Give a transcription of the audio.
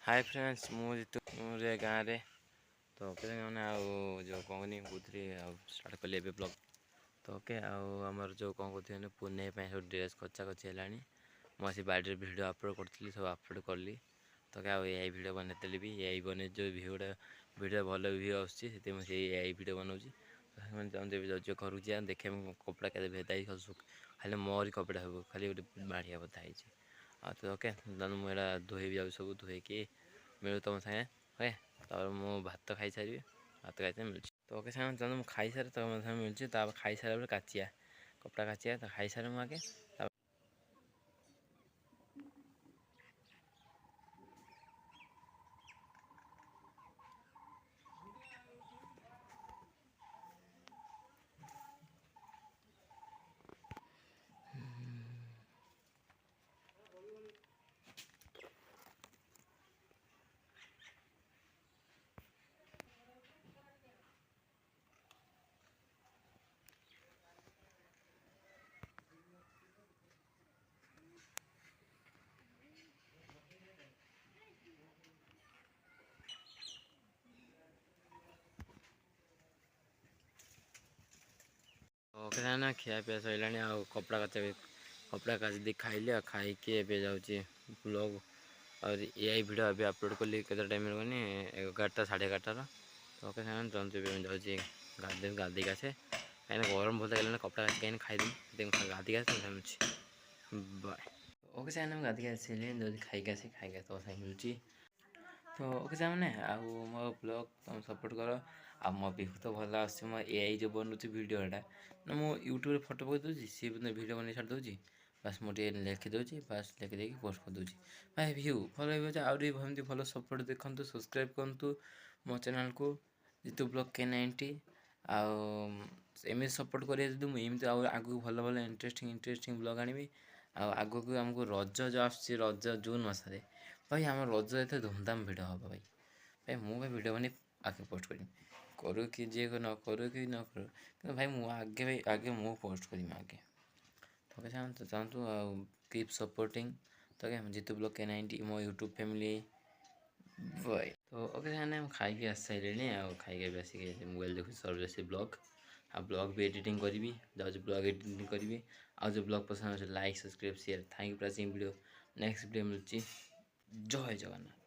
Hi friends मु जितु मुझे गाँव रे तो ओके मैंने जो कहनी कौन स्टार्ट कली ए ब्लॉग तो ओके आमर जो कौन कहते पुणे सब ड्रेस कचा कची है मुझे बाड़ी भिड अपलोड करी सब अपलोड कली तो क्या यही भिड बनईली भी यही बन जो भिडियो भल व्यू आसूँ भिड बनाऊँगी चाहते जो घर जा देखे कपड़ा के भेदाई खाली मोरी कपड़ा सब खाली गोटे बाढ़िया बता तो ओके मुझे धोई जाऊँ सब धोईकी मिलू तुम सागे ओके तब मु भात खाई सारी भात खाई मिलूँ तो ओके सागे चलो खाई सारे तुम सागे मिलूँ खाई सारा काचिया कपड़ा काचिया तो खाई सारे मुझे ओके ना खिया पिया सैला कपड़ा काचा भी कपड़ा काच दी खाइली खाई जाऊँगी ब्लॉग और यही वीडियो अभी अपलोड कली के टाइम गनी 11टा 11:30 तो ओके सामान जल्दी जाऊँगी गाधी आसे कहीं गरम बहुत लगे कपड़ा काच कहीं खाईदी गाधी आसे बाय ओके सामान गाधी आसिले जल्दी खाई तो मिलूँ तो ओके सामने मो ब्लॉग तुम सपोर्ट कर आ मो व्यू तो भल आस एआई जो बनूँ भिडटा ना मो यूट्यूब फोटो पकई दूसरी सी भिड बन छाड़ दूसरी बास मुझे लिखिदे बास लिखिदे पोस्ट कर दूसरी भाई व्यू भल आमती भल सपोर्ट देखु सब्सक्राइब करूँ मो चैनल को जितु ब्लॉग K90 आमती सपोर्ट करें जो मुझे आगू भल भल इंटरेस्टिंग ब्लॉग आनी आग को आमको रज जो आस रज जून मसरे भाई आम रज एत धूमधाम भिड हम भाई भाई मुझे भिड बनी आगे पोस्ट करू कि जी न करू कि न करूँ कि भाई मुझे आगे भाई आगे मुझे पोस्ट करी आगे तो चाहतु कीप सपोर्टिंग तो क्या जितु ब्लॉग K90 मो यूट्यूब फैमिली भाई तो ओके सामने खाई आस सारे खाई आसिक मोबाइल देखुँ सर्वसी ब्लॉग ब्लॉग भी एडिटिंग करी जाऊँ ब्लॉग एडिटिंग करी जो ब्लॉग पसंद like subscribe share thank you for watching video next video मिलूँ जय जगन्नाथ।